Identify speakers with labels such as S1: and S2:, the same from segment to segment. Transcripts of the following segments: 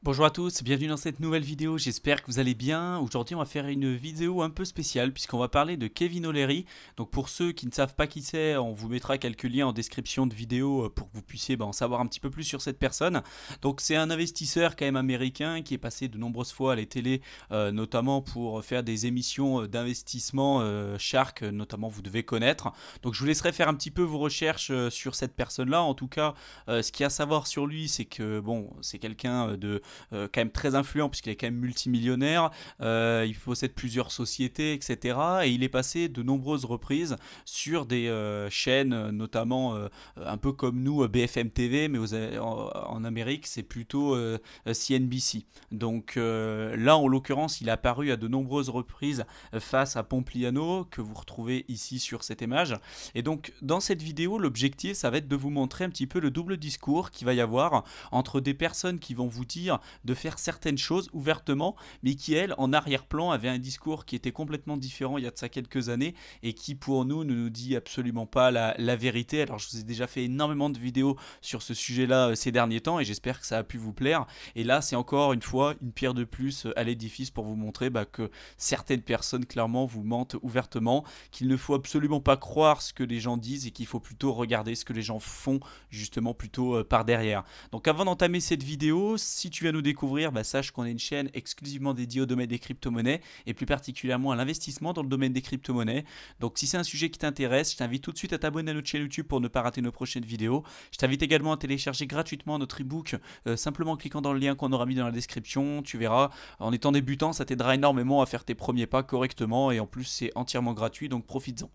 S1: Bonjour à tous, bienvenue dans cette nouvelle vidéo, j'espère que vous allez bien. Aujourd'hui on va faire une vidéo un peu spéciale puisqu'on va parler de Kevin O'Leary. Donc pour ceux qui ne savent pas qui c'est, on vous mettra quelques liens en description de vidéo pour que vous puissiez en savoir un petit peu plus sur cette personne. Donc c'est un investisseur quand même américain qui est passé de nombreuses fois à la télé, notamment pour faire des émissions d'investissement Shark, notamment vous devez connaître. Donc je vous laisserai faire un petit peu vos recherches sur cette personne-là. En tout cas, ce qu'il y a à savoir sur lui, c'est que bon, c'est quelqu'un de quand même très influent puisqu'il est quand même multimillionnaire, il possède plusieurs sociétés, etc. Et il est passé de nombreuses reprises sur des chaînes, notamment un peu comme nous, BFM TV, mais en Amérique c'est plutôt CNBC. Donc là en l'occurrence il est apparu à de nombreuses reprises face à Pompliano, que vous retrouvez ici sur cette image. Et donc dans cette vidéo l'objectif ça va être de vous montrer un petit peu le double discours qu'il va y avoir entre des personnes qui vont vous dire de faire certaines choses ouvertement, mais qui, elles, en arrière-plan, avaient un discours qui était complètement différent il y a de ça quelques années, et qui, pour nous, ne nous dit absolument pas la vérité. Alors, je vous ai déjà fait énormément de vidéos sur ce sujet-là ces derniers temps, et j'espère que ça a pu vous plaire. Et là, c'est encore une fois une pierre de plus à l'édifice pour vous montrer que certaines personnes, clairement, vous mentent ouvertement, qu'il ne faut absolument pas croire ce que les gens disent, et qu'il faut plutôt regarder ce que les gens font, justement, plutôt par derrière. Donc, avant d'entamer cette vidéo, si tu viens nous découvrir, sache qu'on est une chaîne exclusivement dédiée au domaine des crypto-monnaies et plus particulièrement à l'investissement dans le domaine des crypto-monnaies. Donc si c'est un sujet qui t'intéresse, je t'invite tout de suite à t'abonner à notre chaîne YouTube pour ne pas rater nos prochaines vidéos. Je t'invite également à télécharger gratuitement notre e-book simplement en cliquant dans le lien qu'on aura mis dans la description. Tu verras, en étant débutant, ça t'aidera énormément à faire tes premiers pas correctement et en plus c'est entièrement gratuit, donc profites-en.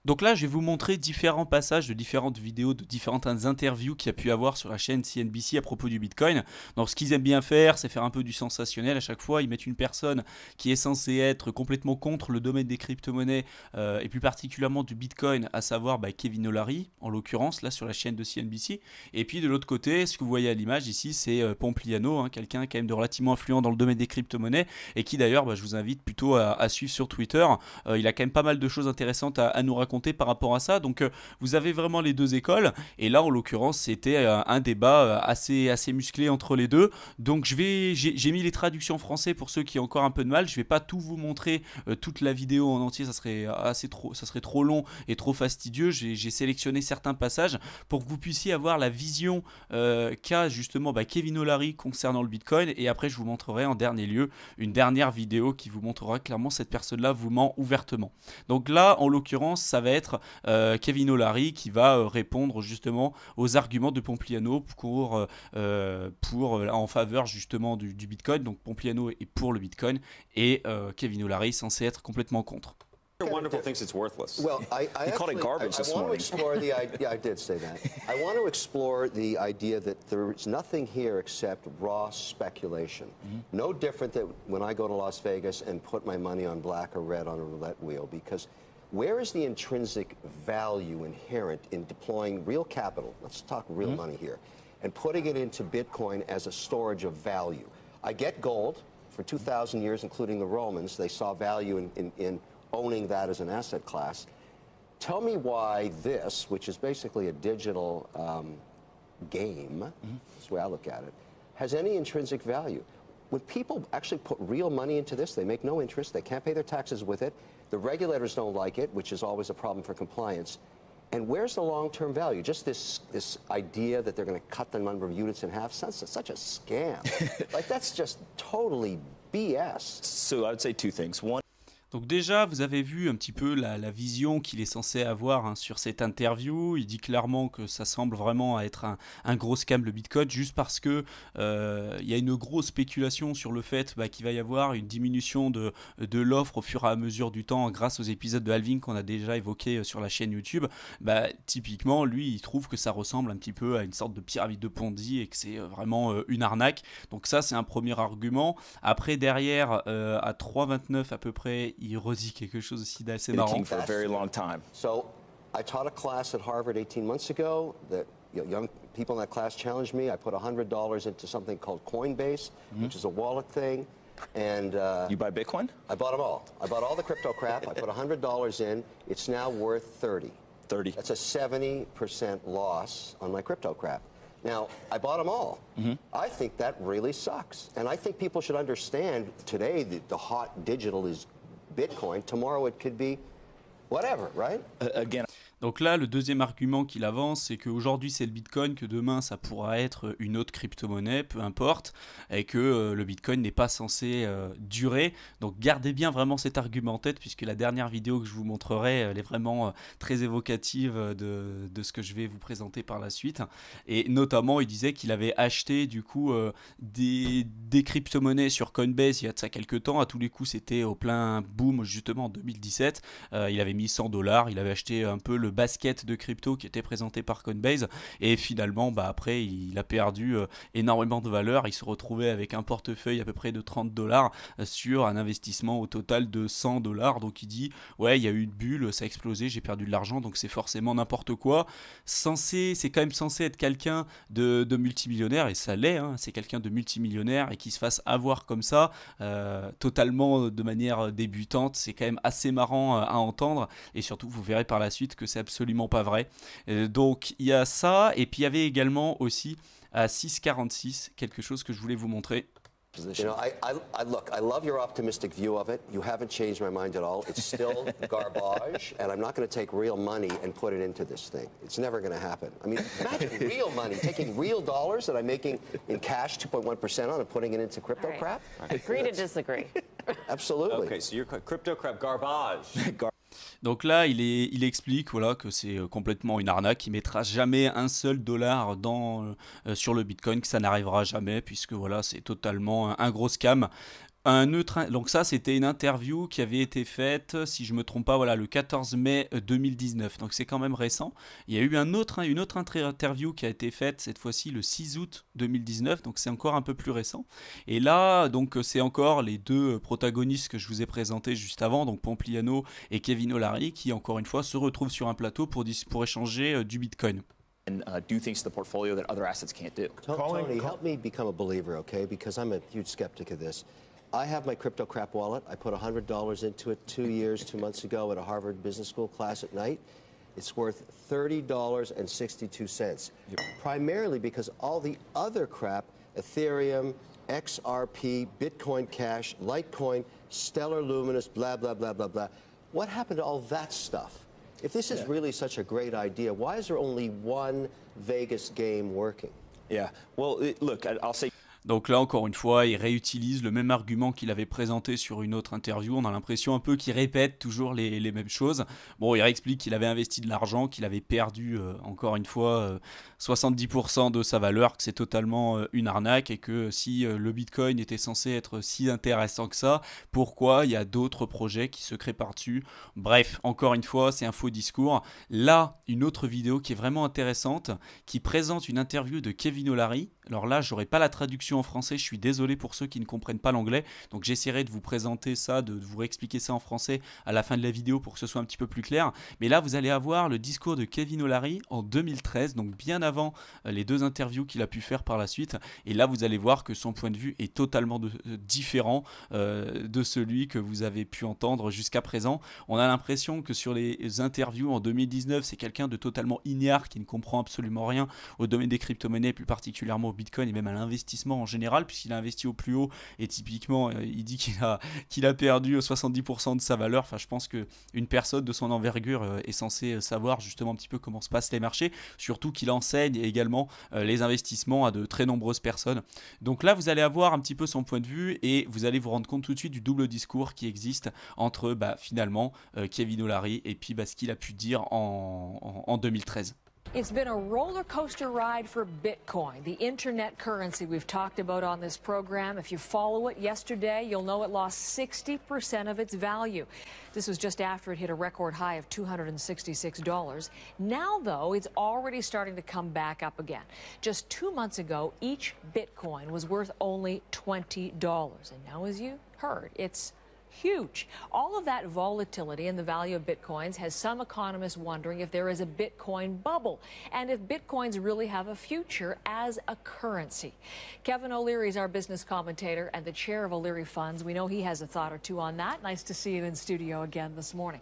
S1: Donc là, je vais vous montrer différents passages de différentes vidéos, de différentes interviews qu'il y a pu avoir sur la chaîne CNBC à propos du Bitcoin. Donc ce qu'ils aiment bien faire, c'est faire un peu du sensationnel à chaque fois. Ils mettent une personne qui est censée être complètement contre le domaine des crypto-monnaies et plus particulièrement du Bitcoin, à savoir Kevin O'Leary, en l'occurrence, là sur la chaîne de CNBC. Et puis de l'autre côté, ce que vous voyez à l'image ici, c'est Pompliano, quelqu'un quand même de relativement influent dans le domaine des crypto-monnaies et qui d'ailleurs, je vous invite plutôt à suivre sur Twitter. Il a quand même pas mal de choses intéressantes à nous raconter par rapport à ça. Donc vous avez vraiment les deux écoles et là en l'occurrence c'était un débat assez musclé entre les deux. Donc j'ai mis les traductions en français pour ceux qui ont encore un peu de mal. Je vais pas tout vous montrer toute la vidéo en entier, ça serait trop long et trop fastidieux. J'ai sélectionné certains passages pour que vous puissiez avoir la vision qu'a justement Kevin O'Leary concernant le Bitcoin, et après je vous montrerai en dernier lieu une dernière vidéo qui vous montrera clairement cette personne là vous ment ouvertement. Donc là en l'occurrence ça va être Kevin O'Leary qui va répondre justement aux arguments de Pompliano en faveur justement du Bitcoin. Donc Pompliano est pour le Bitcoin et Kevin O'Leary est censé être complètement contre.
S2: Wonderful thinks it's worthless.
S3: Well,
S2: You called it garbage this morning.
S3: I did say that. I want to explore the idea that there's nothing here except raw speculation. No different than when I go to Las Vegas and put my money on black or red on a roulette wheel, because where is the intrinsic value inherent in deploying real capital, let's talk real money here, and putting it into Bitcoin as a storage of value? I get gold. For 2,000 years, including the Romans, they saw value in owning that as an asset class. Tell me why this, which is basically a digital game, that's the way I look at it, has any intrinsic value. When people actually put real money into this, they make no interest, they can't pay their taxes with it, the regulators don't like it, which is always a problem for compliance. And where's the long-term value? Just this idea that they're going to cut the number of units in half, that's such a scam. Like, that's just totally BS.
S2: So I would say two things. One,
S1: Donc déjà, vous avez vu un petit peu la vision qu'il est censé avoir sur cette interview. Il dit clairement que ça semble vraiment être un gros scam le Bitcoin, juste parce que il y a une grosse spéculation sur le fait qu'il va y avoir une diminution de l'offre au fur et à mesure du temps grâce aux épisodes de halving qu'on a déjà évoqués sur la chaîne YouTube. Typiquement, lui, il trouve que ça ressemble un petit peu à une sorte de pyramide de Ponzi et que c'est vraiment une arnaque. Donc ça, c'est un premier argument. Après, derrière, à 3,29 à peu près, il redit quelque chose aussi d'assez marrant.
S2: for a very long time.
S3: So I taught a class at Harvard 18 months ago that young people in that class challenged me. I put $100 into something called Coinbase, which is a wallet thing. And
S2: You buy Bitcoin?
S3: I bought them all. I bought all the crypto crap. I put $100 in. It's now worth 30.
S2: 30.
S3: That's a 70% loss on my crypto crap. Now, I bought them all. I think that really sucks. And I think people should understand today the hot digital is Bitcoin. Tomorrow it could be whatever, right?
S2: Again.
S1: Donc là, le deuxième argument qu'il avance, c'est qu'aujourd'hui c'est le Bitcoin, que demain ça pourra être une autre crypto-monnaie, peu importe, et que le Bitcoin n'est pas censé durer. Donc gardez bien vraiment cet argument en tête, puisque la dernière vidéo que je vous montrerai, elle est vraiment très évocative de ce que je vais vous présenter par la suite. Et notamment, il disait qu'il avait acheté du coup des crypto-monnaies sur Coinbase il y a de ça quelques temps. À tous les coups, c'était au plein boom justement en 2017. Il avait mis $100, il avait acheté un peu le basket de crypto qui était présenté par Coinbase, et finalement après il a perdu énormément de valeur. Il se retrouvait avec un portefeuille à peu près de $30 sur un investissement au total de $100. Donc il dit ouais, il y a eu une bulle, ça a explosé, j'ai perdu de l'argent, donc c'est forcément n'importe quoi. C'est quand même censé être quelqu'un de multimillionnaire, et ça l'est, hein, c'est quelqu'un de multimillionnaire, et qui se fasse avoir comme ça totalement de manière débutante, c'est quand même assez marrant à entendre, et surtout vous verrez par la suite que c'est absolument pas vrai. Donc il y a ça, et puis il y avait également aussi à 6,46 quelque chose que je voulais vous montrer.
S3: You know, look, I love your optimistic view of it. You haven't changed my mind at all. It's still garbage, and I'm not going to take real money and put it into this thing. It's never going to happen. I mean, imagine real money, taking real dollars that I'm making in cash 2.1% on and putting it into crypto crap.
S4: Agree to disagree.
S3: Absolutely.
S2: Okay, so your crypto crap garbage.
S1: Donc là, il explique voilà, que c'est complètement une arnaque, il mettra jamais un seul dollar sur le Bitcoin, que ça n'arrivera jamais, puisque voilà, c'est totalement un gros scam. Donc ça, c'était une interview qui avait été faite, si je me trompe pas, voilà, le 14 mai 2019. Donc c'est quand même récent. Il y a eu une autre interview qui a été faite cette fois-ci le 6 août 2019. Donc c'est encore un peu plus récent. Et là, donc c'est encore les deux protagonistes que je vous ai présentés juste avant, donc Pompliano et Kevin O'Leary, qui encore une fois se retrouvent sur un plateau pour échanger du Bitcoin.
S2: And do things to the portfolio that other assets can't do.
S3: Tony, help me become a believer, okay? Because I'm a huge skeptic of this. I have my crypto crap wallet. I put $100 into it 2 months ago at a Harvard Business School class at night. It's worth $30.62. Yep. Primarily because all the other crap, Ethereum, XRP, Bitcoin Cash, Litecoin, Stellar Luminous, blah, blah, blah, blah, blah. What happened to all that stuff? If this is really such a great idea, why is there only one Vegas game working?
S2: Yeah, well, look, I'll say...
S1: Donc là, encore une fois, il réutilise le même argument qu'il avait présenté sur une autre interview. On a l'impression un peu qu'il répète toujours les mêmes choses. Bon, il réexplique qu'il avait investi de l'argent, qu'il avait perdu, encore une fois, 70% de sa valeur, que c'est totalement une arnaque, et que si le Bitcoin était censé être si intéressant que ça, pourquoi il y a d'autres projets qui se créent par-dessus? Bref, encore une fois, c'est un faux discours. Là, une autre vidéo qui est vraiment intéressante, qui présente une interview de Kevin O'Leary. Alors là, j'aurai pas la traduction en français, je suis désolé pour ceux qui ne comprennent pas l'anglais, donc j'essaierai de vous présenter ça, de vous réexpliquer ça en français à la fin de la vidéo pour que ce soit un petit peu plus clair. Mais là, vous allez avoir le discours de Kevin O'Leary en 2013, donc bien avant les deux interviews qu'il a pu faire par la suite, et là vous allez voir que son point de vue est totalement différent de celui que vous avez pu entendre jusqu'à présent. On a l'impression que sur les interviews en 2019, c'est quelqu'un de totalement ignare qui ne comprend absolument rien au domaine des crypto-monnaies, plus particulièrement au Bitcoin et même à l'investissement en général, puisqu'il a investi au plus haut, et typiquement il dit qu'il a perdu 70% de sa valeur. Enfin, je pense qu'une personne de son envergure est censée savoir justement un petit peu comment se passent les marchés, surtout qu'il enseigne également les investissements à de très nombreuses personnes. Donc là, vous allez avoir un petit peu son point de vue, et vous allez vous rendre compte tout de suite du double discours qui existe entre finalement Kevin O'Leary et puis ce qu'il a pu dire en 2013.
S5: It's been a roller coaster ride for Bitcoin, the internet currency we've talked about on this program. If you follow it yesterday, you'll know it lost 60% of its value. This was just after it hit a record high of $266. Now, though, it's already starting to come back up again. Just 2 months ago, each Bitcoin was worth only $20. And now, as you heard, it's huge. All of that volatility in the value of Bitcoins has some economists wondering if there is a Bitcoin bubble and if Bitcoins really have a future as a currency. Kevin O'Leary is our business commentator and the chair of O'Leary Funds. We know he has a thought or two on that. Nice to see you in studio again this morning.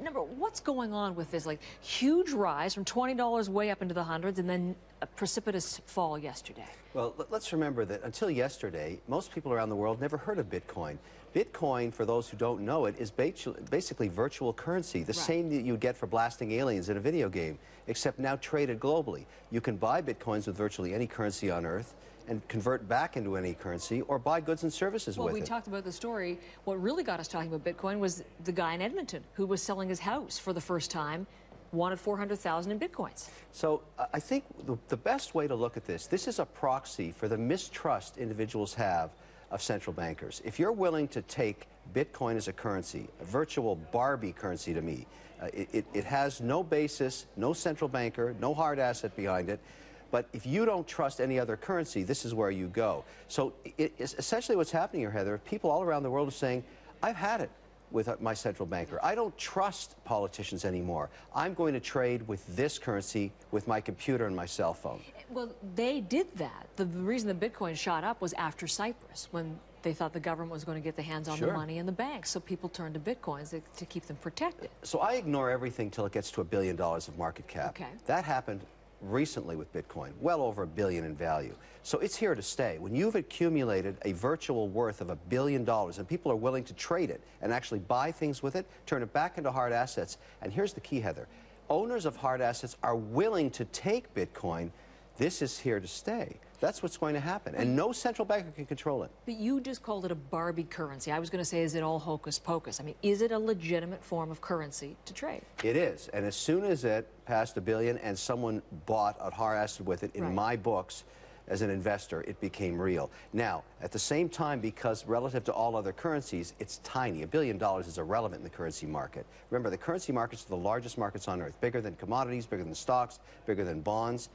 S5: Number, what's going on with this like huge rise from $20 way up into the hundreds and then a precipitous fall yesterday?
S3: Well, let's remember that until yesterday, most people around the world never heard of Bitcoin. Bitcoin, for those who don't know it, is basically virtual currency, the same that you get for blasting aliens in a video game, except now traded globally. You can buy Bitcoins with virtually any currency on Earth and convert back into any currency or buy goods and services with it.
S5: Well, we talked about the story. What really got us talking about Bitcoin was the guy in Edmonton who was selling his house for the first time, wanted 400,000 in Bitcoins.
S3: So I think the best way to look at this is a proxy for the mistrust individuals have of central bankers. If you're willing to take Bitcoin as a currency, a virtual Barbie currency to me, it has no basis, no central banker, no hard asset behind it. But if you don't trust any other currency, this is where you go. So essentially what's happening here, Heather, people all around the world are saying, I've had it with my central banker. I don't trust politicians anymore. I'm going to trade with this currency with my computer and my cell phone.
S5: Well, they did that. The reason the Bitcoin shot up was after Cyprus, when they thought the government was going to get the hands on the money in the banks. So people turned to Bitcoins to keep them protected.
S3: So I ignore everything till it gets to $1 billion of market cap.
S5: Okay.
S3: That happened recently with Bitcoin, well over $1 billion in value. So it's here to stay. When you've accumulated a virtual worth of $1 billion and people are willing to trade it and actually buy things with it, turn it back into hard assets, and here's the key, Heather, owners of hard assets are willing to take Bitcoin. This is here to stay. That's what's going to happen, and no central banker can control it.
S5: But you just called it a Barbie currency. I was going to say, is it all hocus pocus? I mean, is it a legitimate form of currency to trade?
S3: It is, and as soon as it passed $1 billion and someone bought a hard asset with it, in my books, as an investor, it became real. Now, at the same time, because relative to all other currencies, it's tiny. $1 billion is irrelevant in the currency market. Remember, the currency markets are the largest markets on Earth, bigger than commodities, bigger than stocks, bigger than bonds.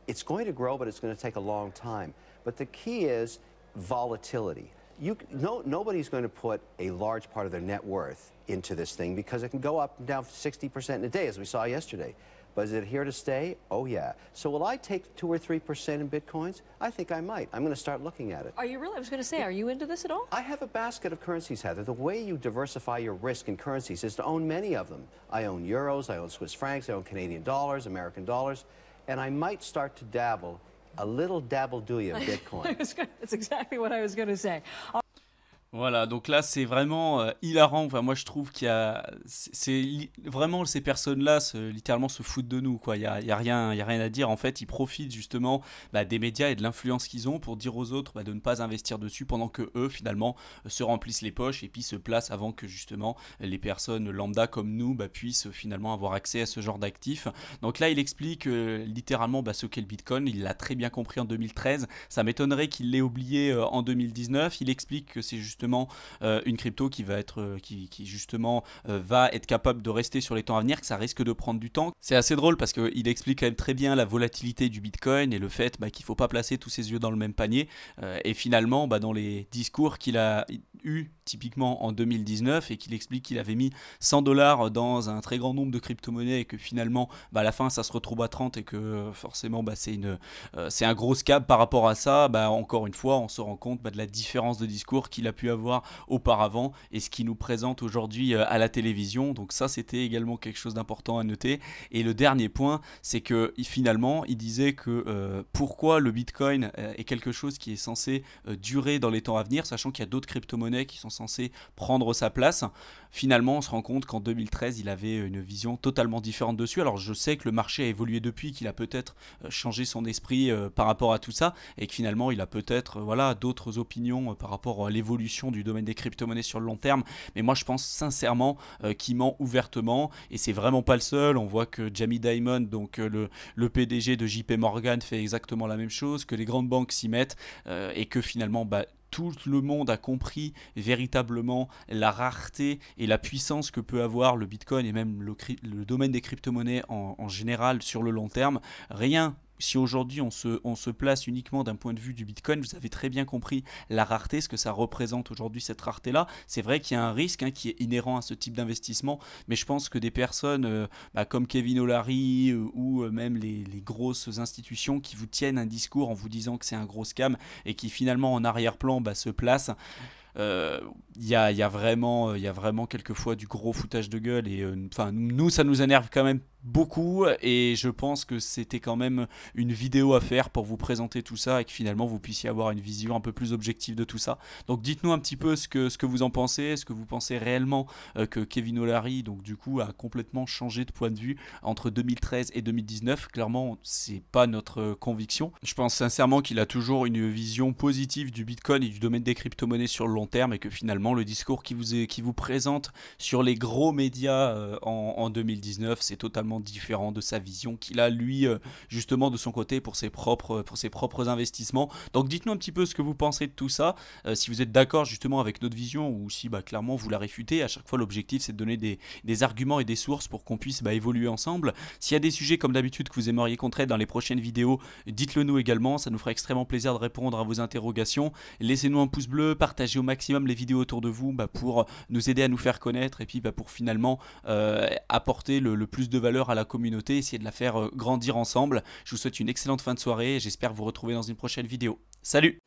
S3: It's going to grow, but it's going to take a long time. But the key is volatility. Nobody's going to put a large part of their net worth into this thing because it can go up and down 60% in a day, as we saw yesterday. But is it here to stay? Oh, yeah. So will I take 2 or 3% in Bitcoins? I think I might. I'm going to start looking at it.
S5: Are you really? I was going to say, are you into this at all?
S3: I have a basket of currencies, Heather. The way you diversify your risk in currencies is to own many of them. I own euros, I own Swiss francs, I own Canadian dollars, American dollars, and I might start to dabble, a little dabble-douille of Bitcoin.
S5: That's exactly what I was going to say.
S1: Voilà, donc là c'est vraiment hilarant. Enfin, moi je trouve qu'il y a, vraiment ces personnes-là littéralement se foutent de nous, quoi. Il y a rien à dire. En fait, ils profitent justement des médias et de l'influence qu'ils ont pour dire aux autres de ne pas investir dessus, pendant que eux finalement se remplissent les poches et puis se placent avant que justement les personnes lambda comme nous puissent finalement avoir accès à ce genre d'actifs. Donc là, il explique littéralement ce qu'est le Bitcoin. Il l'a très bien compris en 2013. Ça m'étonnerait qu'il l'ait oublié en 2019. Il explique que c'est justement une crypto qui va être justement va être capable de rester sur les temps à venir, que ça risque de prendre du temps. C'est assez drôle parce qu'il explique quand même très bien la volatilité du Bitcoin et le fait qu'il ne faut pas placer tous ses œufs dans le même panier. Et finalement, dans les discours qu'il a eu typiquement en 2019 et qu'il explique qu'il avait mis $100 dans un très grand nombre de crypto-monnaies et que finalement à la fin ça se retrouve à 30 et que forcément c'est un gros scam par rapport à ça, encore une fois on se rend compte de la différence de discours qu'il a pu avoir auparavant et ce qu'il nous présente aujourd'hui à la télévision. Donc ça c'était également quelque chose d'important à noter. Et le dernier point, c'est que finalement il disait que pourquoi le Bitcoin est quelque chose qui est censé durer dans les temps à venir, sachant qu'il y a d'autres crypto-monnaies qui sont censées prendre sa place. Finalement on se rend compte qu'en 2013 il avait une vision totalement différente dessus. Alors je sais que le marché a évolué depuis, qu'il a peut-être changé son esprit par rapport à tout ça et que finalement il a peut-être d'autres opinions par rapport à l'évolution du domaine des crypto-monnaies sur le long terme, mais moi je pense sincèrement qu'il ment ouvertement et c'est vraiment pas le seul. On voit que Jamie Dimon, donc le PDG de JP Morgan, fait exactement la même chose, que les grandes banques s'y mettent et que finalement tout le monde a compris véritablement la rareté et la puissance que peut avoir le Bitcoin et même le domaine des crypto-monnaies en général sur le long terme. Si aujourd'hui on se place uniquement d'un point de vue du Bitcoin, vous avez très bien compris la rareté, ce que ça représente aujourd'hui, cette rareté-là. C'est vrai qu'il y a un risque qui est inhérent à ce type d'investissement, mais je pense que des personnes comme Kevin O'Leary ou même les grosses institutions qui vous tiennent un discours en vous disant que c'est un gros scam et qui finalement en arrière-plan se placent, il y a vraiment quelquefois du gros foutage de gueule et enfin nous ça nous énerve quand même beaucoup et je pense que c'était quand même une vidéo à faire pour vous présenter tout ça et que finalement vous puissiez avoir une vision un peu plus objective de tout ça. Donc dites-nous un petit peu ce que vous en pensez. Est-ce que vous pensez réellement que Kevin O'Leary donc du coup a complètement changé de point de vue entre 2013 et 2019? Clairement c'est pas notre conviction. Je pense sincèrement qu'il a toujours une vision positive du Bitcoin et du domaine des crypto-monnaies sur le long terme et que finalement le discours qui vous présente sur les gros médias en 2019 c'est totalement différent de sa vision qu'il a lui justement de son côté pour ses propres investissements. Donc dites-nous un petit peu ce que vous pensez de tout ça, si vous êtes d'accord justement avec notre vision ou si clairement vous la réfutez. À chaque fois l'objectif c'est de donner des arguments et des sources pour qu'on puisse évoluer ensemble. S'il y a des sujets comme d'habitude que vous aimeriez qu'on traite dans les prochaines vidéos, dites-le nous également, ça nous ferait extrêmement plaisir de répondre à vos interrogations. Laissez-nous un pouce bleu, partagez au maximum les vidéos autour de vous pour nous aider à nous faire connaître et puis pour finalement apporter le plus de valeur à la communauté, essayer de la faire grandir ensemble. Je vous souhaite une excellente fin de soirée et j'espère vous retrouver dans une prochaine vidéo. Salut!